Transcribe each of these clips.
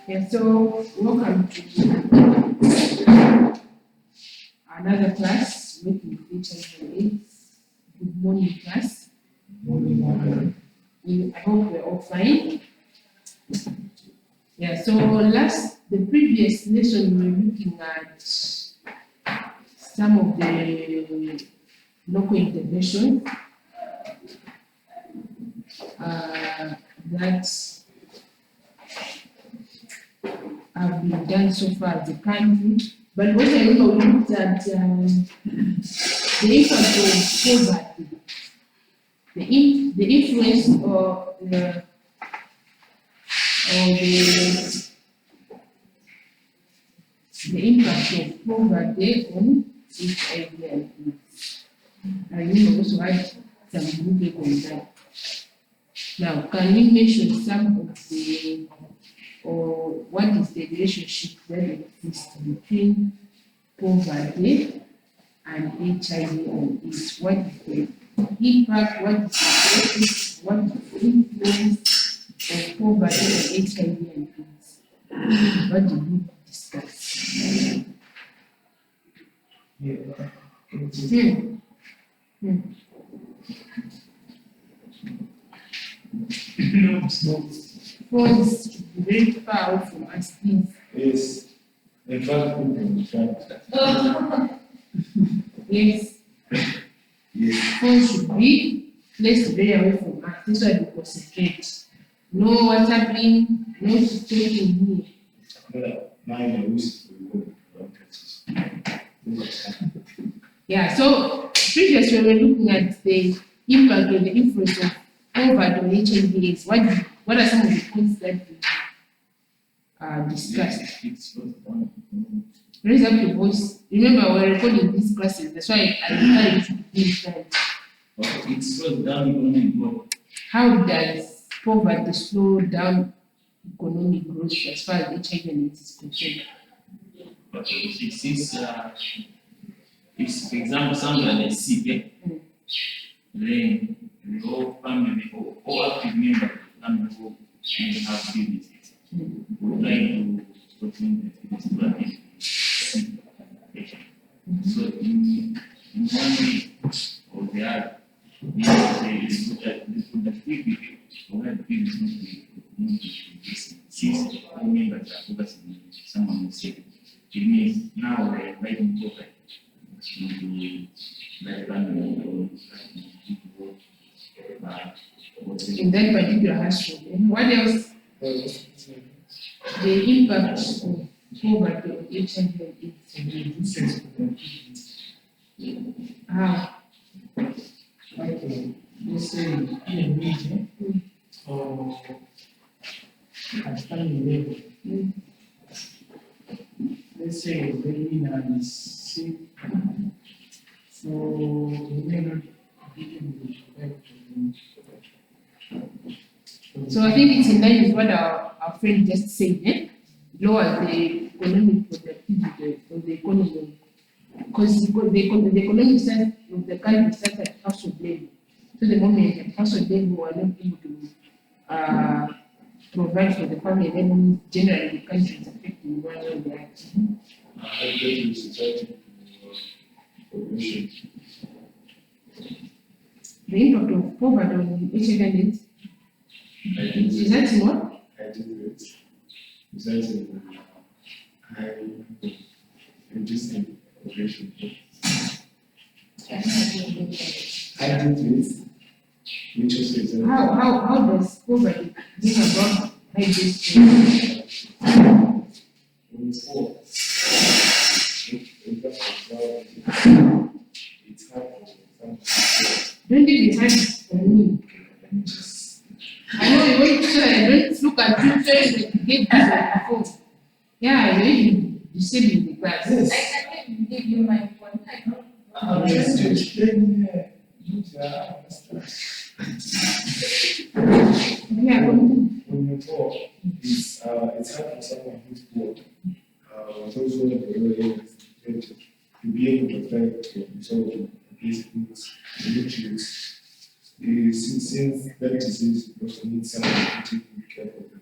Yeah, so welcome to another class working with HIV and AIDS. Good morning, class. Morning. I hope we're all fine. Yeah, so the previous lesson we were looking at some of the local interventions that have been done so far as a country. But what I remember, we looked at the impact of poverty, the influence of the impact of poverty on HIV and AIDS. I remember also had some movement on that. Now, can we mention some of the, or what is the relationship that exists between poverty and HIV and AIDS? What is the impact, what is the influence of poverty on HIV and AIDS? What did we discuss? Phones very far out from us, please. Yes. In fact, Yes. Yes. Phones should be placed very away from us. This is why we concentrate. No WhatsApping, no talking here. Yeah, so previously we were looking at the impact or the influence of poverty on HIV/AIDS. What are some of the points that we discussed? Raise up your voice. Remember, we're recording these classes. That's why I encourage you to be inside. It slows down economic growth. How does poverty slow down economic growth as far as HIV and AIDS is concerned? But if, for example, somebody is sick, then the whole family, all active members of the family will have disease. We try to stop the disease to sick patient. So in one way or the other, the productivity of that people is not since all members are focusing on someone who is sick. It means now we're inviting people to like family in that particular household. What else? The impact of poverty on HIV and AIDS. How? Okay, let's say in a region or at family level. Let's say the winner is sick, so the neighbor So I think it's in line with what our friend just said, lower the economic productivity of the economy, because the economic sense of the country starts at household level. So the moment at household level we are not able to provide for the family, then generally the country is affecting one way or the other. The impact of poverty on HIV and AIDS. Is that in what? Is that in high reducing population? High rates, which also is How does poverty bring about high rates? When it's poor, it's hard for some. Don't even hard for me. I know you wait so I don't look at you so that you get this on your phone. Yeah, I know you disable the class. Yes. I can give you my phone. I don't know. Yes, to explain Yeah, when you're poor, it's hard for someone who's poor. Also, to be able to affect yourself these things, nutrients. Since that disease, you also need someone to take care of them.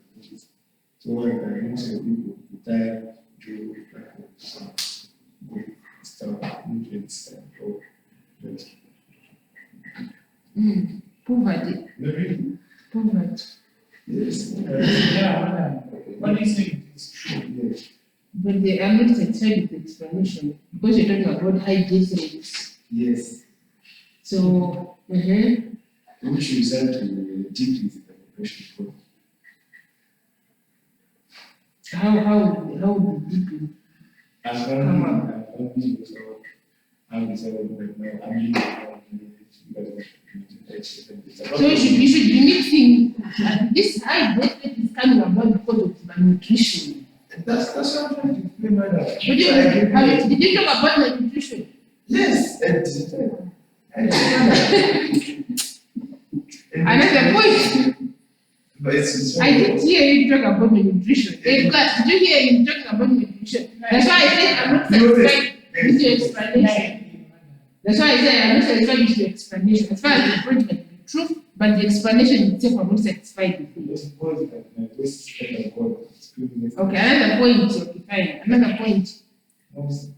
So like I mentioned, people who die do like good stuff, influence and all that. Poverty. Maybe Poverty. yes. Yeah, what is it? It's true. Yes. But they are not satisfied with the explanation because you're talking about high death rates. Yes. So, We should decide to decrease the population. how would deeply? As Come one, on. I'm deciding right now, I'm leaving So you should be mixing. This high death rate is coming about because of malnutrition. That's what I'm trying to explain, madam. But did you talk about malnutrition? Yes, Another point. but it's I didn't hear you talk about malnutrition. In class, did you hear you talking about malnutrition? That's why I said I'm not satisfied with your explanation. That's why I said I'm not satisfied with your explanation. As far as the point might be true, but the explanation itself I'm not satisfied with it. Okay, another point, okay, fine. Another point.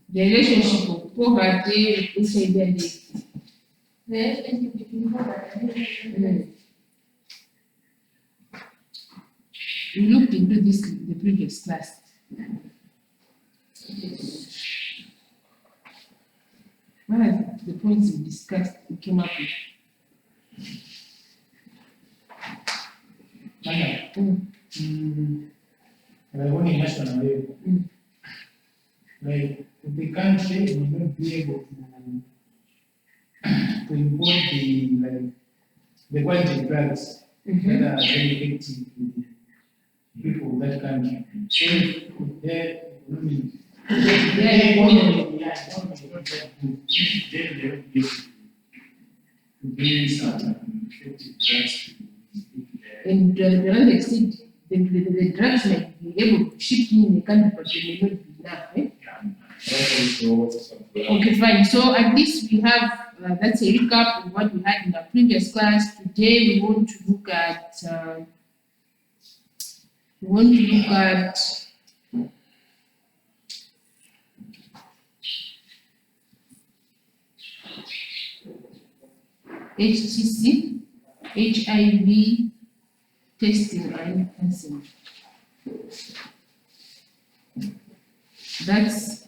The relationship of poverty with HIV and AIDS. The relationship between poverty and AIDS. We looked into this in the previous class. What are the points we discussed, we came up with? Like on a national level, like the country will not be able to import the quality drugs that are very effective to the people of that country. So their economy, Then they will give to bring some effective drugs to people. And to another extent, the drugs might be able to ship in the country, but they may not be enough. Okay, fine. So at least we have, that's a recap of what we had in our previous class. Today we want to look at, HTC, HIV testing and counseling.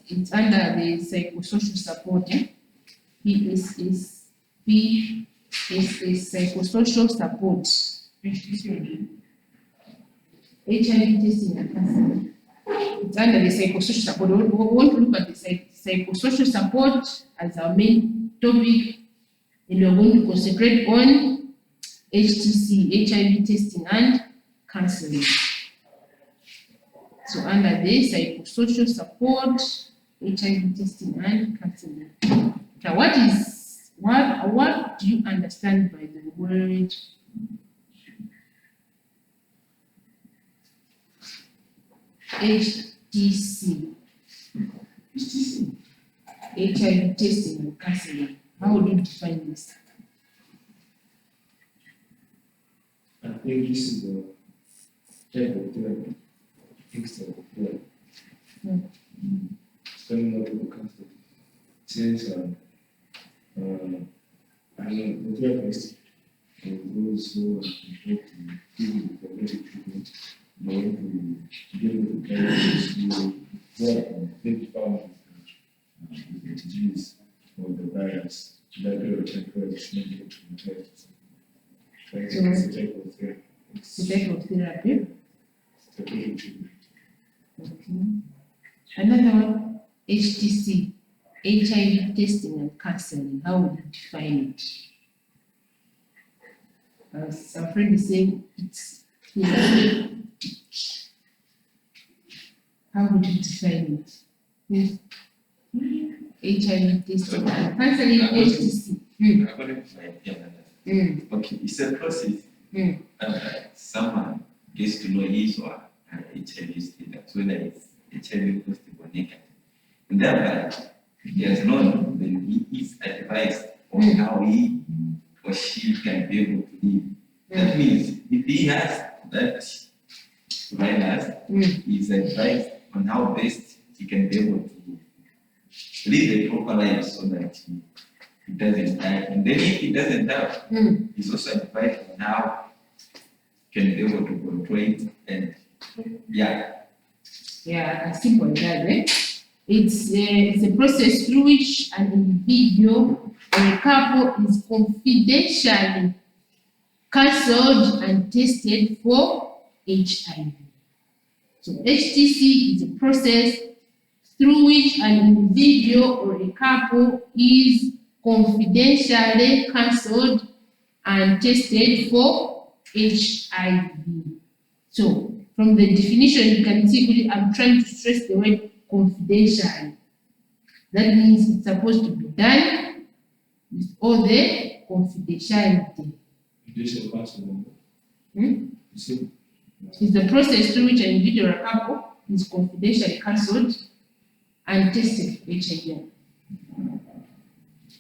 It's under the psychosocial support. PSS psychosocial support. HIV testing and counseling. It's under the psychosocial support. We want to look at the psychosocial support as our main topic, and we're going to concentrate on HTC, HIV testing and counseling. So under the psychosocial support, HIV testing and counseling. Okay, what do you understand by the word HTC? HIV testing and counseling. How would you define this? I think this is the type of therapy. External therapy. Spending up with the concept. Since I mean the therapist and those who are involved in giving the cognitive treatment, they want to give the therapists who work on big problems with the disease or the virus. That period of time for additional treatment. So it's a type of therapy. It's a type of therapy. Therapeutic treatment. Okay. Another one, HTC, HIV testing and counseling. How would you define it? As our friend is saying, it's therapeutic. How would you define it? Yes. HIV testing and counseling, HTC. According to my idea, Okay. it's a process. Someone gets to know his or her HIV status, whether it's HIV positive or negative. And thereby, he has known, then he is advised on how he or she can be able to live. That means if he has that provide us is advice on how best he can be able to live a proper life so that he doesn't die. And then if he doesn't die, he's also advised on how he can be able to control it. And as simple as that, eh? It's a process through which an individual or a couple is confidentially cancelled and tested for HIV. So HTC is a process through which an individual or a couple is confidentially cancelled and tested for HIV. So, from the definition, you can see I'm trying to stress the word confidential. That means it's supposed to be done with all the confidentiality. Judicial council. It's the process through which an individual or couple is confidentially cancelled and tested for HIV.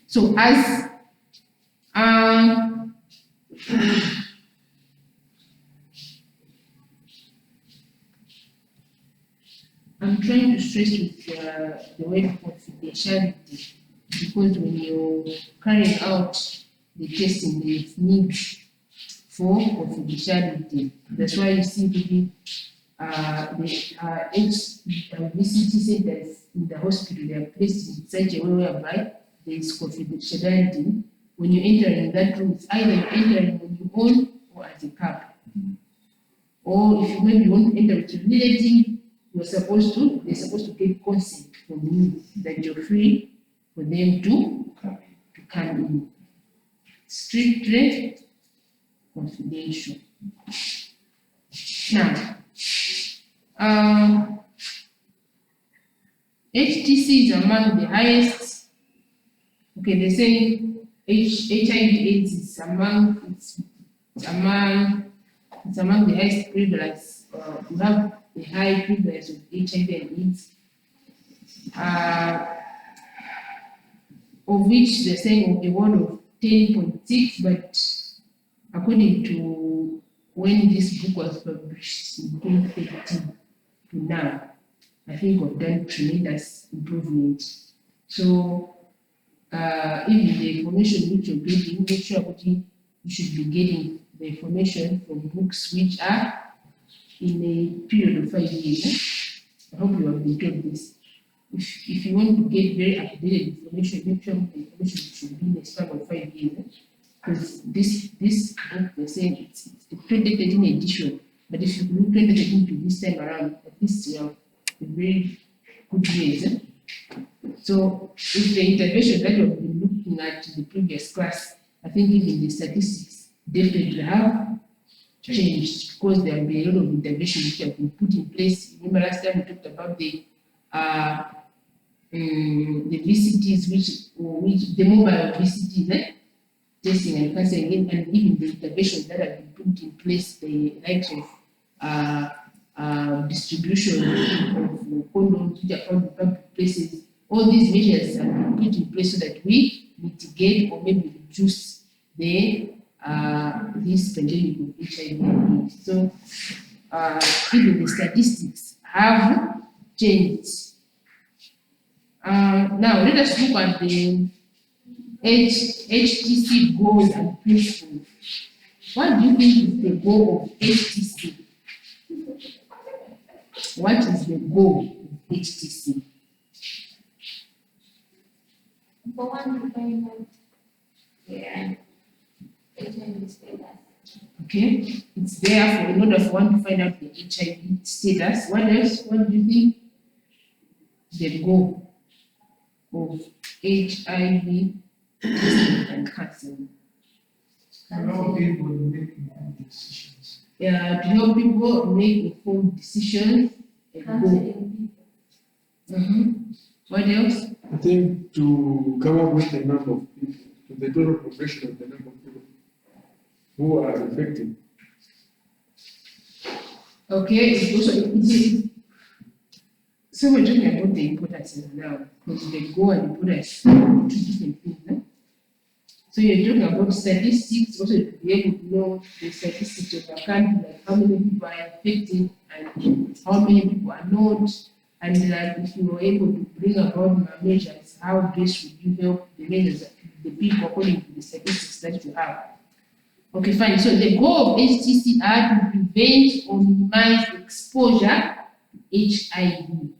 So as I'm trying to stress with the word confidentiality, because when you're carrying out the testing, there is need for confidentiality. That's why you see the VCT centers in the hospital, they are placed in such a way whereby there is confidentiality. When you enter in that room, it's either you're entering on your own or as a couple. Or if you maybe want to enter with your relative, they're supposed to get consent from you that you're free for them to come in. Strictly confidential. Now, HTC is among the highest. Okay, they say HIV AIDS is among the highest prevalence. We have the high prevalence of HIV and AIDS, of which they're saying a world of 10.6, but according to when this book was published in 2013 to now, I think we've done tremendous improvement. So even the information which you're getting, make sure that you should be getting the information from books which are in a period of 5 years. I hope you have been told this. If you want to get very up-to-date information, make sure the information should be in a span of 5 years. Because this book, they're saying it's a 2013 edition, but if you look 2013 to this time around, at least you have a very good years. So with the intervention that you've been looking at in the previous class, I think even the statistics definitely have changed, because there have been a lot of interventions which have been put in place. Remember last time we talked about the VCTs, which the mobile VCTs, testing and counseling, and even the interventions that have been put in place, the likes of distribution of condoms which are found in public places. All these measures have been put in place so that we mitigate or maybe reduce the this pandemic of HIV and AIDS. So even the statistics have changed. Now let us look at the HTC goals and principles. What do you think is the goal of HTC? What is the goal of HTC? For one to find out their HIV status. Okay, it's there for in order for one to find out the HIV status. What else? What do you think? The goal of HIV testing and counseling. Allow people to make informed decisions. Yeah, to help people make informed decisions and go. Counseling people. What else? I think to come up with the number of people, the total population of the number of people who are affected. Okay, it's also so we're talking about the importance now, because the goal and importance are two different things. So you're talking about statistics, also to be able to know the statistics of the country, like how many people are infected and how many people are not, and like if you were able to bring about measures, how best would you help the measures, the people according to the statistics that you have. Okay, fine. So the goal of HTC are to prevent or minimize exposure to HIV.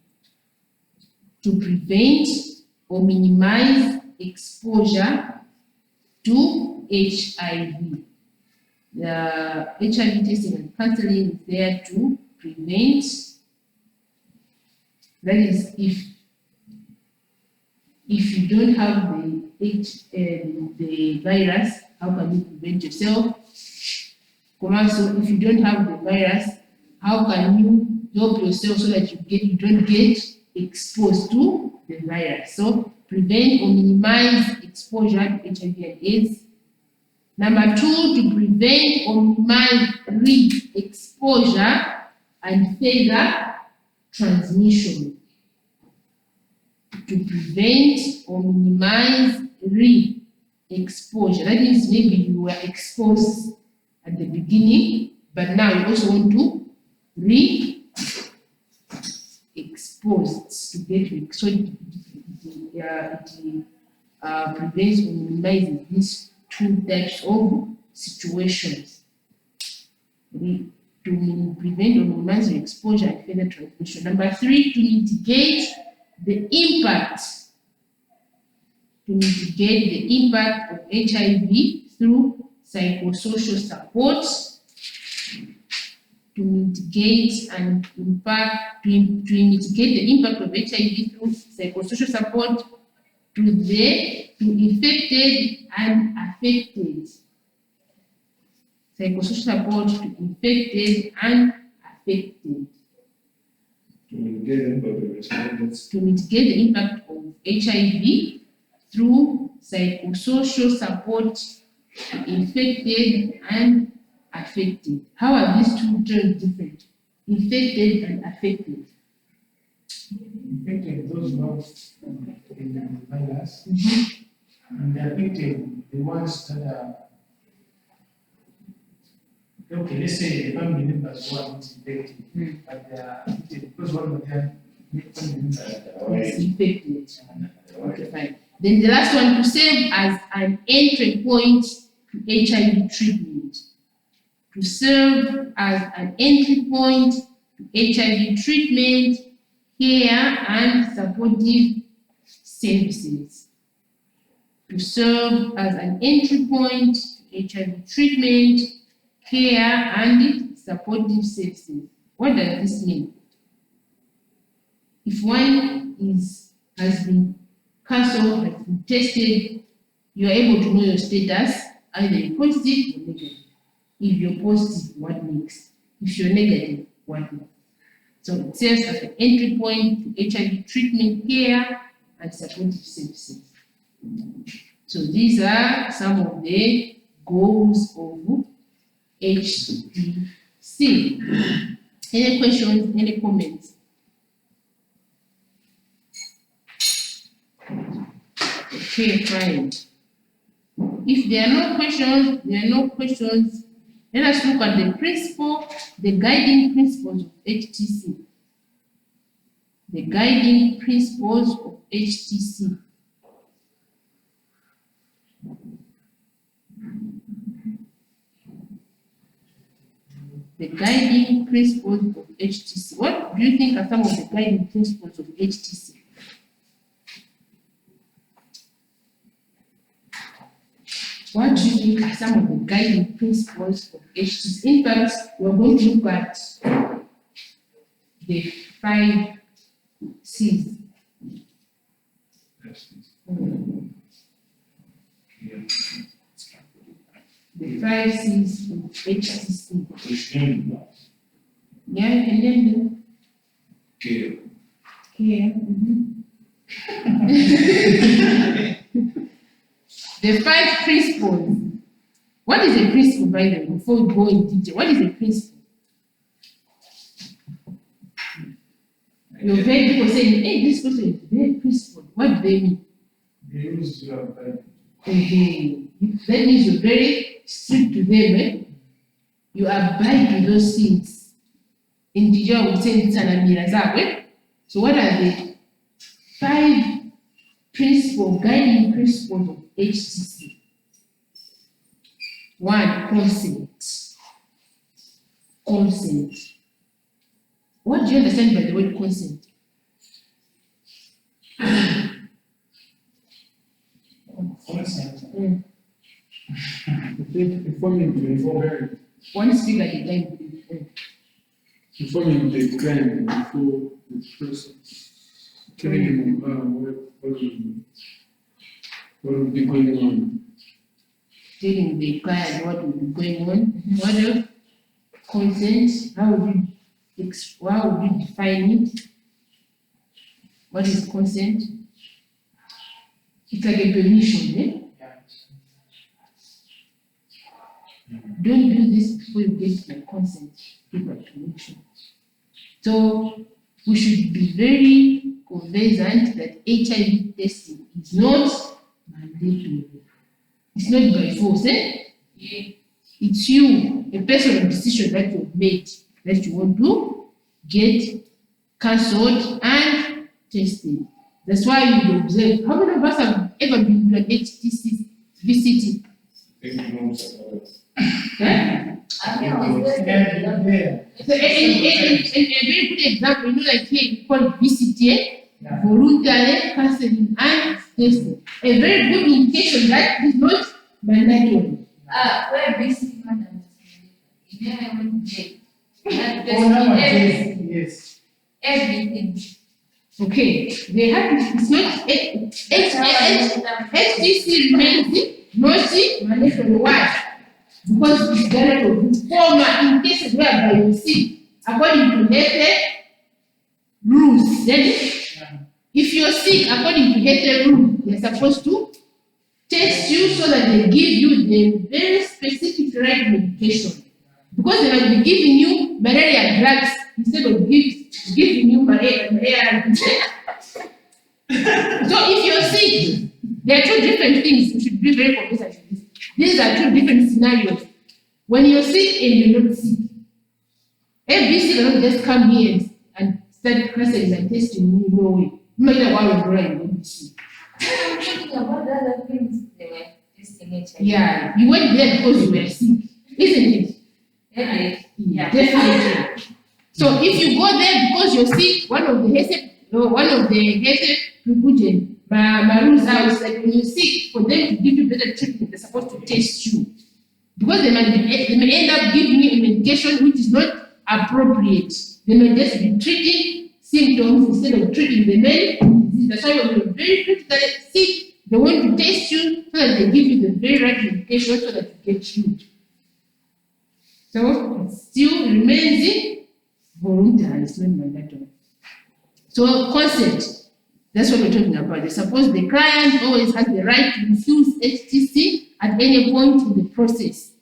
To prevent or minimize exposure to HIV. The HIV testing and counseling is there to prevent. That is, if you don't have the virus, how can you prevent yourself? Also, if you don't have the virus, how can you help yourself so that you don't get exposed to the virus? So prevent or minimize exposure to HIV and AIDS. Number 2, to prevent or minimize re-exposure and further transmission. To prevent or minimize re-exposure. That is, maybe you were exposed at the beginning, but now you also want to re-expose to get rid. So it prevents or minimizes these 2 types of situations. To prevent or minimize exposure and further transmission. Number 3, to mitigate the impact. To mitigate the impact of HIV through psychosocial support. To mitigate and impact, to mitigate the impact of HIV through psychosocial support to infected and affected. Psychosocial support to infected and affected. To mitigate the impact of respondents. To mitigate the impact of HIV through psychosocial support to infected and affected. How are these 2 terms different? Infected and affected. Infected, those who have the virus, and the affected, the ones that are, okay, let's say the family members who are not infected, but they are affected because one of them family members Is infected. Okay, fine. Then the last one, to serve as an entry point to HIV treatment. To serve as an entry point to HIV treatment, care and supportive services. To serve as an entry point to HIV treatment, care and supportive services. What does this mean? If one has been cancelled, has been tested, you are able to know your status, either you're positive or negative. If you're positive, what next? If you're negative, what next? So it serves as an entry point to HIV treatment, care, and supportive services. So these are some of the goals of HTC. Any questions, any comments? Okay, fine. If there are no questions, let us look at the guiding principles of HTC. The guiding principles of HTC. The guiding principles of HTC. What do you think are some of the guiding principles of HTC? What do you think are some of the guiding principles of HTC? In fact, we're going to look at the 5 C's. The 5 C's of HTC. Yeah, and then Care. Care. The 5 principles. What is a principle, by the way, before we go in detail? What is a principle? You've heard people saying, hey, this person is very principled. What do they mean? they use your Bible. Okay. that means you're very strict to them, eh? You abide with those things. In the job, we say it's an amira. So what are the 5 guiding principles of HTC? 1, consent. Consent. What do you understand by the word consent? Consent. Informing the One speak at a time. informing the client before the person, telling him what will be going on. Telling the client what will be going on. What else? Consent. How would you define it? What is consent? It's like a permission, eh? Don't do this before you get my consent. Give my permission. So we should be very cognizant that HIV testing is not mandatory. It's not by force, eh? Yeah. It's you, a personal decision that you've made that you want to get cancelled and tested. That's why you observe. How many of us have ever been to an HTC visiting? Huh? Yeah. So, and a very good example, like here, you call it VCTA, Yeah. voluntary counseling and testing. A very good indication that is not mandatory. Where basic madam is never went there. That Oh, now I everything. yes. Everything. Okay, they have it's not HTC remains not mandatory. Why? Because it's better to do former in cases whereby you see, according to HETE rules, then if you're sick, according to HETE rules, they're supposed to test you so that they give you the very specific right medication. Because they might be giving you malaria drugs instead of giving you malaria drugs. So if you're sick, there are 2 different things. You should be very cognizant of this. These are 2 different scenarios. When you're sick and you're not sick, ABC cannot just come here and start crossing and testing you, no way. No matter what you're doing, ABC. I'm talking about the other things they were testing HIV. Yeah, you went there because you were sick, isn't it? Yeah. Definitely. So if you go there because you're sick, one of the HETE precaution, my rules are is like when you're sick, for them to give you better treatment, they're supposed to test you. Because they may end up giving you a medication which is not appropriate. They may just be treating symptoms instead of treating the main disease. That's why when you're very critically sick, they want to test you so that they give you the very right medication so that you get cured. So it still remains voluntary, it's not mandatory. So consent, that's what we're talking about. They suppose the client always has the right to refuse HTC at any point in the process.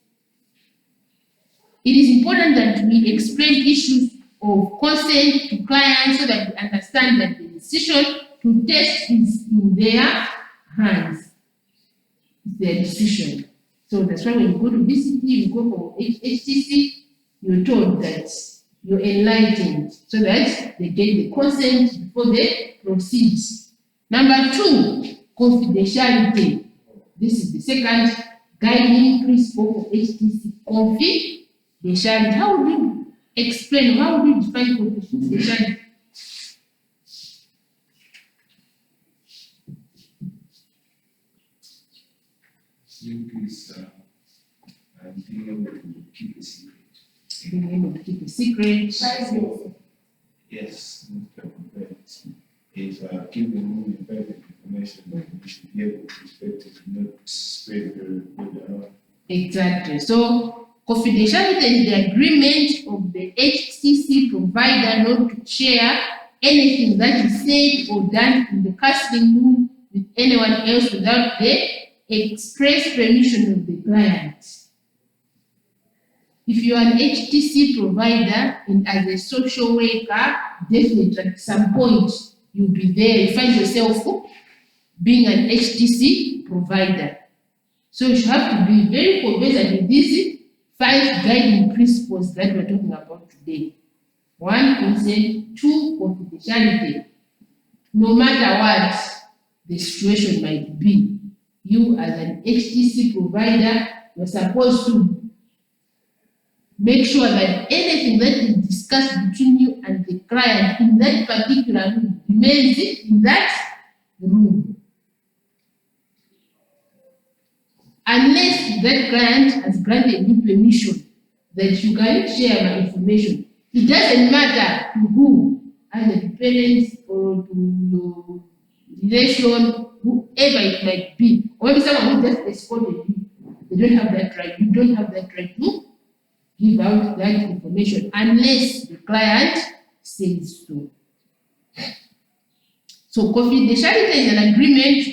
It is important that we explain issues of consent to clients so that they understand that the decision to test is in their hands. It's their decision. So that's why when you go to VCT, you go for HTC, you're told that you're enlightened so that they get the consent before they proceed. Number 2, confidentiality. This is the second guiding principle for HTC. Confidentiality. How would you explain, how would you define confidentiality? Being able to keep a secret. Being able to keep a secret. Yes, if given me private information, we should be able to respect it, not spread the word around. Exactly. So confidentiality is the agreement of the HTC provider not to share anything that is said or done in the counseling room with anyone else without the express permission of the client. If you are an HTC provider and as a social worker, definitely at some point you'll be there, you find yourself being an HTC provider. So you have to be very conversant with these 5 guiding principles that we're talking about today. 1, consent. 2, confidentiality. No matter what the situation might be, you as an HTC provider, you're supposed to make sure that anything that is discussed between you and the client in that particular room remains in that room. Unless that client has granted you permission that you can share my information, it doesn't matter to who, either to parents or to your relation, whoever it might be, or maybe someone who just escorted you. They don't have that right. You don't have that right to give out that information unless the client says so. So confidentiality is an agreement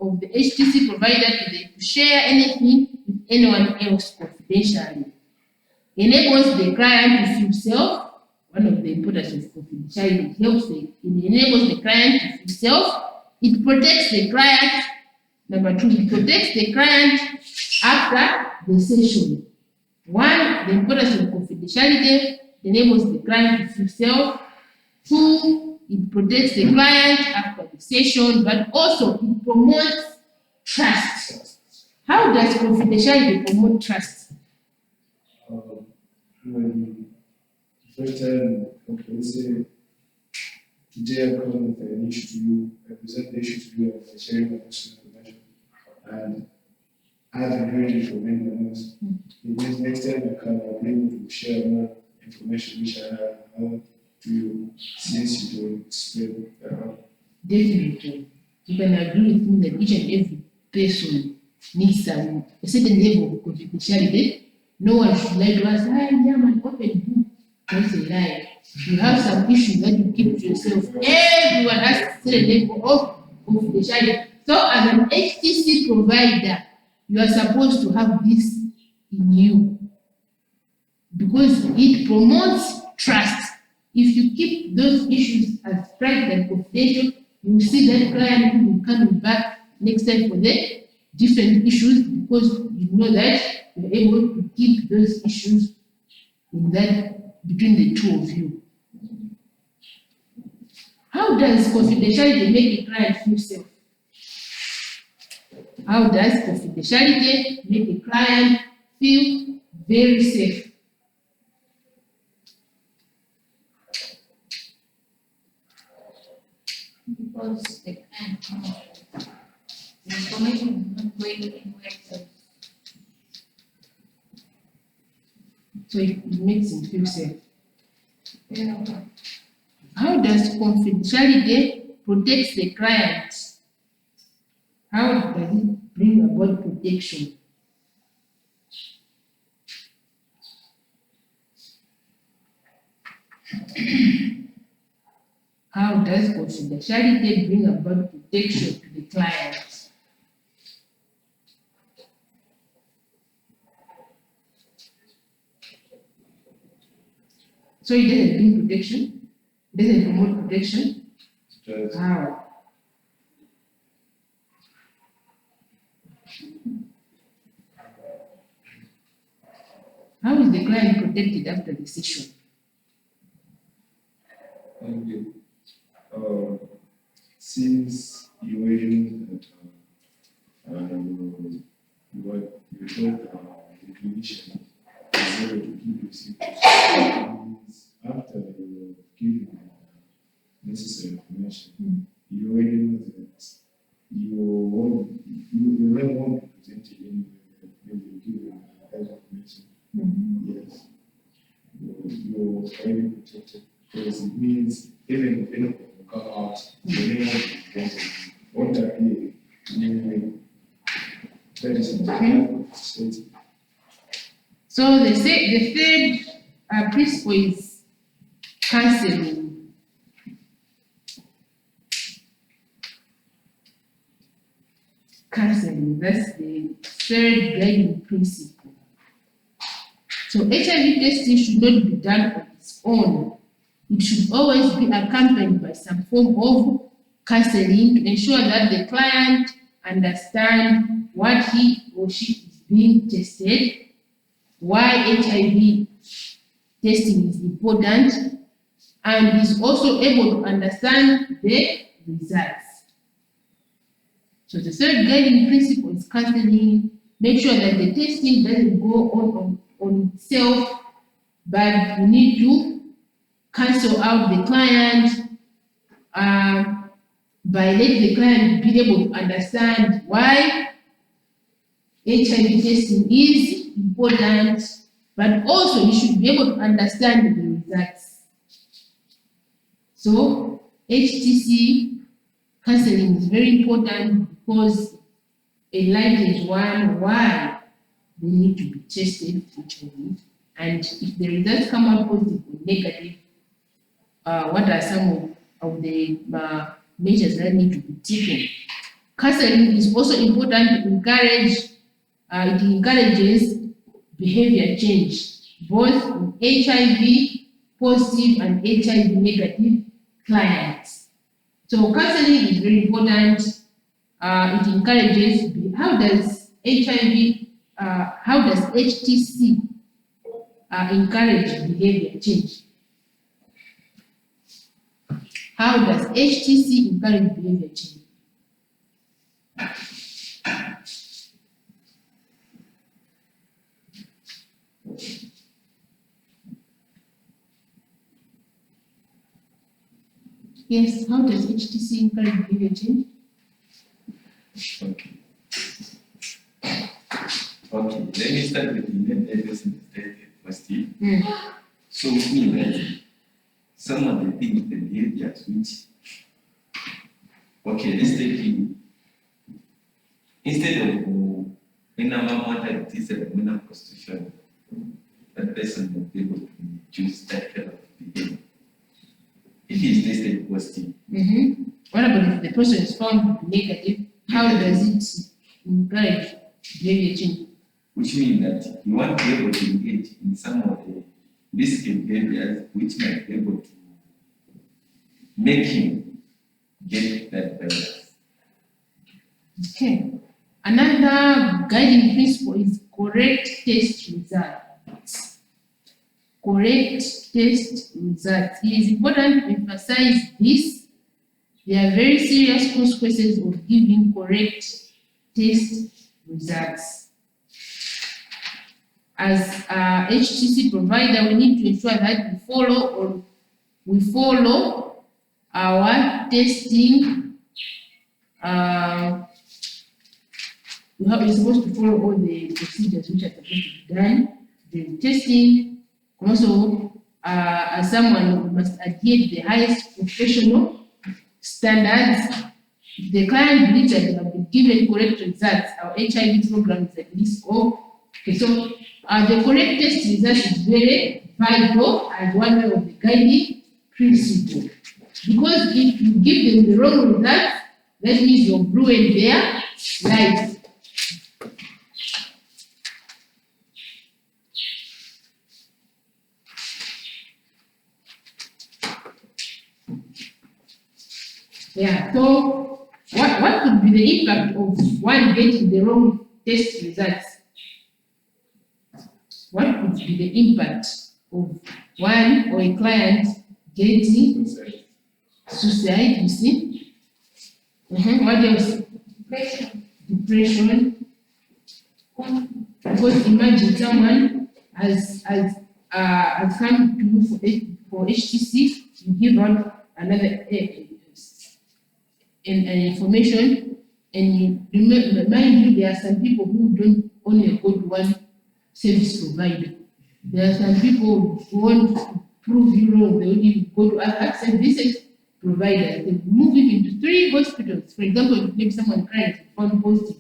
of the HTC provider to share anything with anyone else confidentially. Enables the client to feel safe. One of the importance of confidentiality, it enables the client to feel safe. It protects the client. Number 2, it protects the client after the session. 1, the importance of confidentiality enables the client to feel safe. 2, it protects the client after the session, but also it promotes trust. How does confidentiality promote trust? When first time, okay, let's say today I come with an issue to you, I present the issue to you and I share my personal information, and I haven't heard it from anyone else. It means next time I come, I'll be able to share more information which I have to you, since you don't spread around. Definitely. You can agree with me that each and every person needs a certain level of confidentiality. No one should lie to us, I am an open book. That's a lie. You have some issues that you keep to yourself. Everyone has a certain level of confidentiality. So as an HTC provider, you are supposed to have this in you because it promotes trust. If you keep those issues as private and confidential, you will see that client who will come back next time for the different issues because you know that you're able to keep those issues in that between the two of you. How does confidentiality make a client feel safe? How does confidentiality make a client feel very safe? Because the information is not going anywhere else. So it makes him feel safe. Yeah. How does confidentiality protect the client? How does it bring about protection? How does confidentiality bring about protection to the client? So it doesn't bring protection? It doesn't promote protection? Just How? How is the client protected after the session? okay. Since you mentioned that you thought the clinician is able to keep your secrets, after you give necessary information, you already know that you never want to present it anywhere when you give them that information. Yes, you're already protected because it means even if anyone will come out, the name of the presented won't appear in any way. That is the state. So the third principle is counseling. Counseling, that's the third guiding principle. So HIV testing should not be done on its own. It should always be accompanied by some form of counseling to ensure that the client understand what he or she is being tested, why HIV testing is important, and is also able to understand the results. So the third guiding principle is counseling. Make sure that the testing doesn't go on itself, but you need to cancel out the client by letting the client be able to understand why HIV testing is important, but also you should be able to understand the results. So HTC counseling is very important because it enlightens one why they need to be tested for HIV, and if the results come out positive or negative, what are some of the measures that need to be taken. Counseling is also important to encourage, it encourages behavior change, both in HIV positive and HIV negative clients. So counseling is very important. It encourages, how does HTC encourage behavior change? How does HTC encourage behavior change? Yes, how does HTC encourage behavior change? Okay. Okay, let me start with the net addressing the question. So we mean that some of the things, the behaviors which, okay, let's take you, instead of when a mom wanted to teach a woman prostitution, that person will be able to choose that kind of behavior. If he is tested positive. What about if the person is found to be negative? How does it encourage behavior change? Which means that you want to be able to engage in some of the risky behaviors which might be able to make him get that virus. Okay. Another guiding principle is correct test results. Correct test results. It is important to emphasize this. There are very serious consequences of giving correct test results. As a HTC provider, we need to ensure that we follow our testing. We're supposed to follow all the procedures which are supposed to be done during testing. Also, as someone who must adhere to the highest professional standards. If the client believes that they have been given correct results, our HIV program is at least okay. So the correct test results is very vital as one of the guiding principles. Because if you give them the wrong results, that means you're ruining their life. Yeah, so what could be the impact of one getting the wrong test results? What could be the impact of one or a client getting suicide, you see? What else? Depression. Because imagine someone has come to you for HTC, you give out another information, and you mind you, there are some people who don't only go to one service provider. There are some people who want to prove you wrong, they will even go to other service providers. They move it into 3 hospitals. For example, if maybe someone cries and found positive,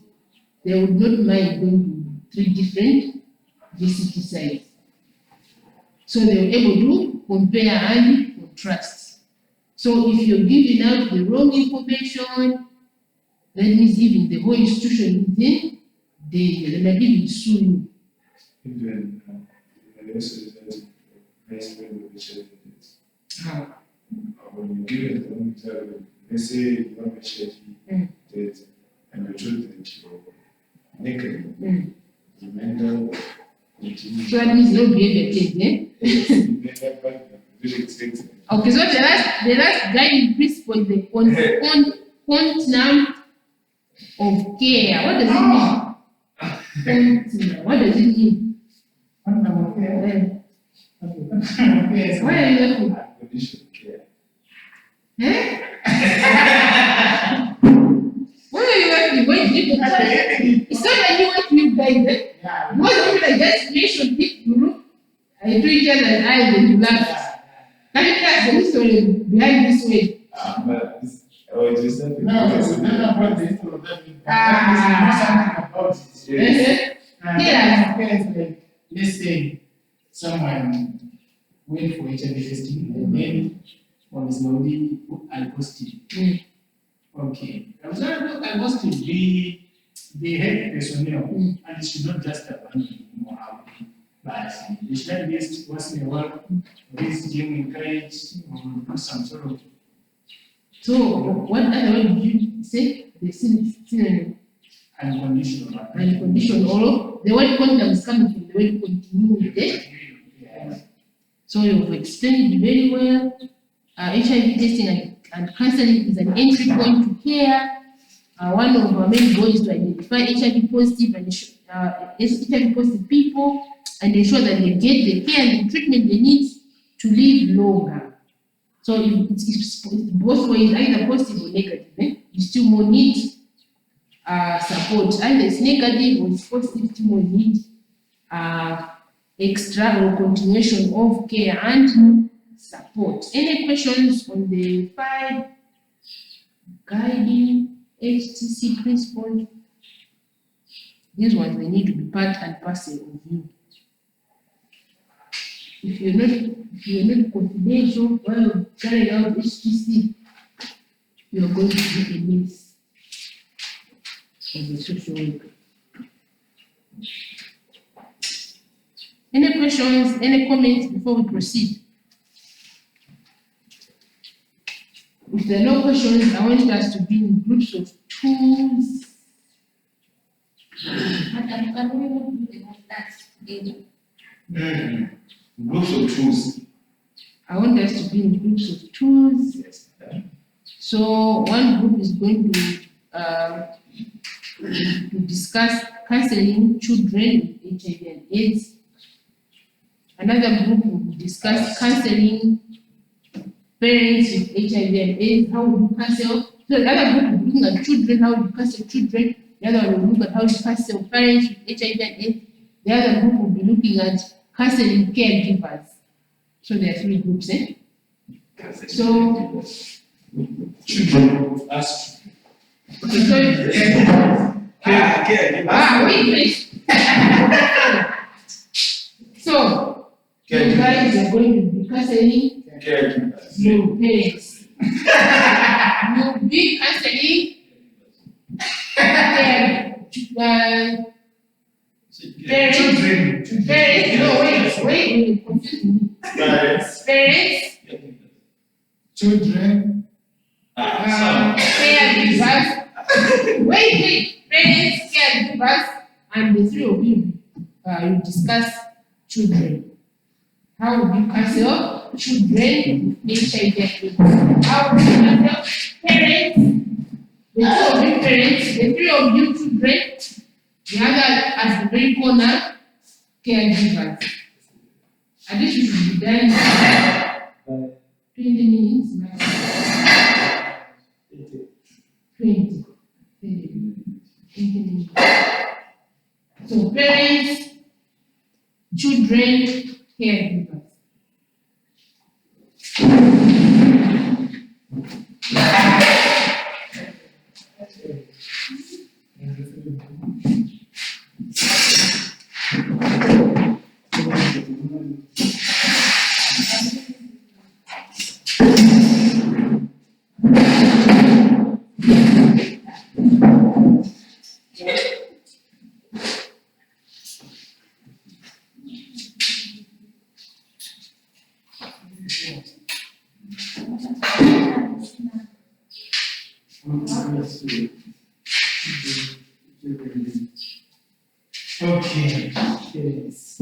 they would not mind going to 3 different VCT sites. So they were able to compare and contrast. So if you're giving out the wrong information, that means even the whole institution within, they might even sue you. Even also that nice way of HIV. When you give it the wrong result, let's say you have HIV, and you told naked, Mm. the mental continues. So that means no behavior change, eh? Really expensive. Okay, so the last guiding principle is the continent of care. What does it mean? Continent. What does it mean? Eh, Why are you laughing? Unconditional care. Eh? Why are you laughing? Why did you It's not that you want you guys, eh? Yeah. Most of the destination people look into each other's eyes and you laugh. Can you tell us the history behind this way? But this, oh, just something. No, it's not about the history of that. Ah. That is something about it. Eh, Yeah. Like, let's say someone went for HIV testing and then was already positive. Mm. Okay. I was not positive. The health personnel, and it should not just abandon more out. But they should at least once in a while visit him, encourage, do some sort of So, what other way did you say? The synonym unconditional. and condition, or the word condom is coming from the word continuity. Yes. So, you've explained it very well. HIV testing and counseling is an entry point to care. One of our main goals is to identify HIV positive and HIV positive people and ensure that they get the care and the treatment they need to live longer. So if it's both ways, either positive or negative, you still more need support. Either it's negative or it's positive, still more need extra or continuation of care and support. Any questions on the 5 guiding HTC principles? These ones, they need to be part and parcel of you. If you're not confidential while carrying out HTC, you're going to be a miss of the social work. Any questions, any comments before we proceed? If there are no questions, I want us to be in groups of 2s. Madam, can we move to the last stage? Groups of tools. I want us to be in groups of 2s. Yes. So one group is going to discuss counseling children with HIV and AIDS. Another group will discuss counseling parents with HIV and AIDS. How would you counsel? So the other group will be looking at children, how would you counsel children? The other one will look at how you counsel parents with HIV and AIDS. The other group will be looking at counseling caregivers. So there are 3 groups, eh? So, children of us. okay, so wait. So, you guys are going to be counseling your parents. You'll be counseling parents. No, wait, confuse me. Parents, Children. caregivers. Wait, parents, caregivers, and the 3 of you, you discuss children. How would you counsel children with HIV and AIDS? How would you counsel parents? The 2 of you parents, the 3 of you children, the other as the very corner, caregivers. And this should be done 20 minutes now. 20 minutes. So parents, children, caregivers. Okay. Yes.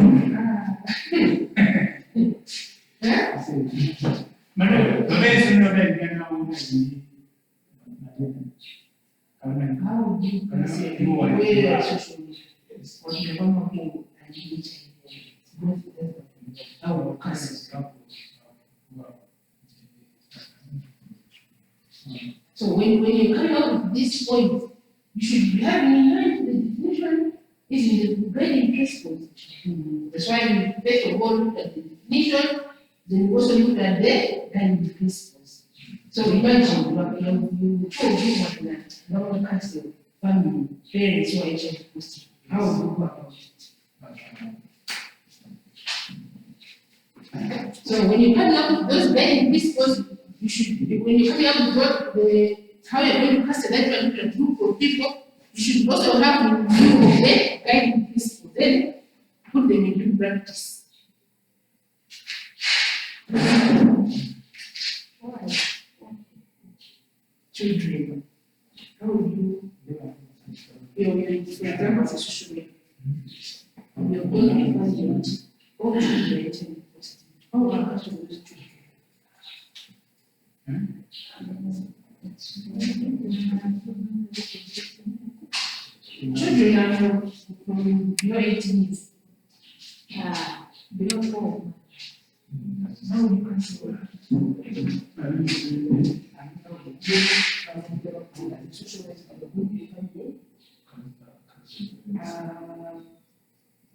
Madam, is no idea now. How would you consider You want where to- social media is for the vulnerable and HIV? Both of them. How would you consider? So when you come up with this point, you should be having in mind the definition is in the guiding principles. That's why we first of all look at the definition, then we also look at the guiding principles. So imagine you chose this one that normal cancer, family, parents who are HIV positive. How would you go about it? So when you come up with those guiding principles, you should, when you come up with what how you're going to cast a different group of people, you should also have a view of the guiding principles, then put them into practice. Children, how would you, for example, for social media, you're going to evaluate all children HIV positive. How would you catch those children? Children are from below 18 years. Below 4. How would you consider social workers of the group you can do?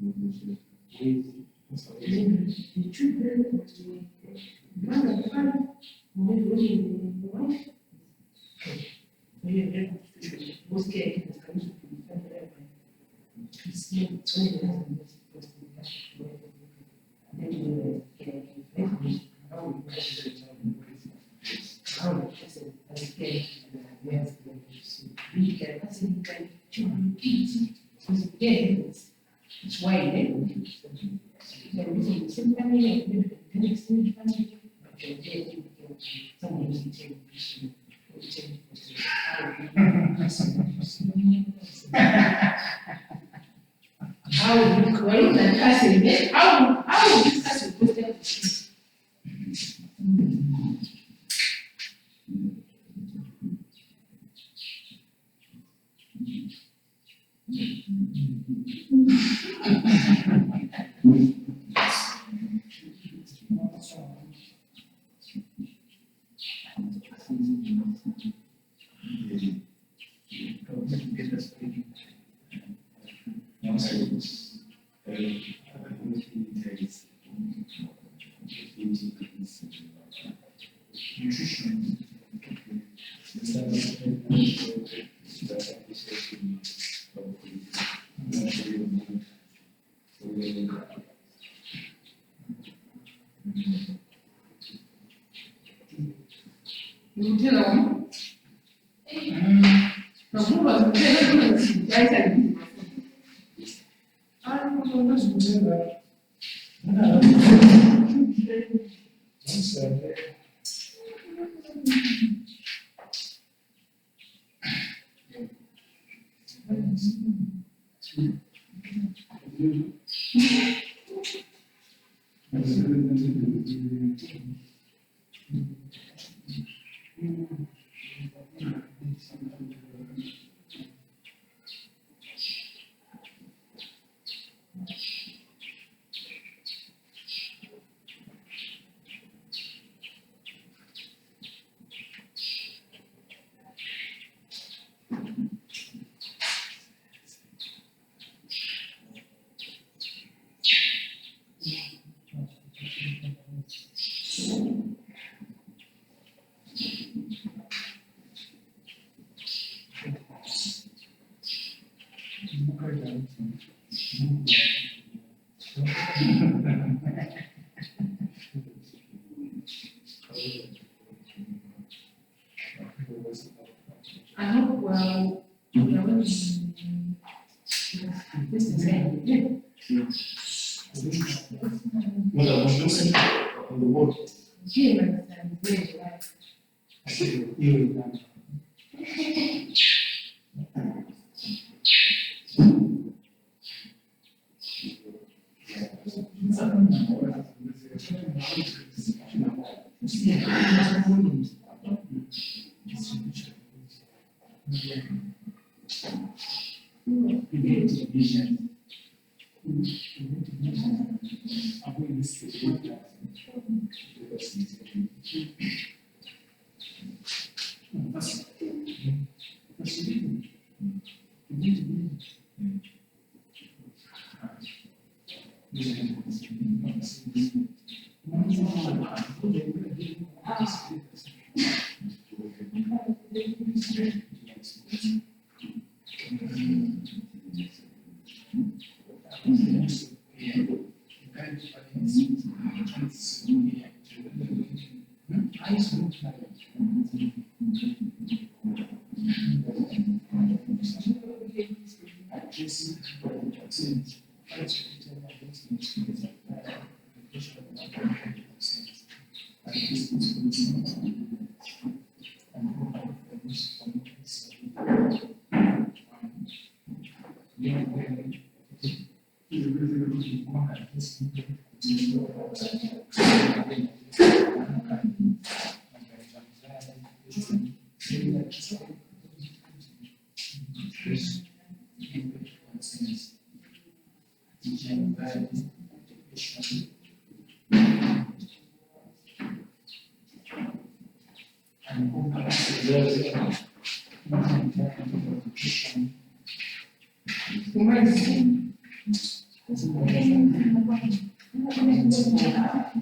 The children of the mother and father, maybe the wife. Most caregivers can also be family. It's not only it's why how would you correct that person? How would this person put that? You tell them. No, who was the guys and I hope well we are going to this is it. What I was listening on the word. Here and very life. I said, you.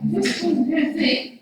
This is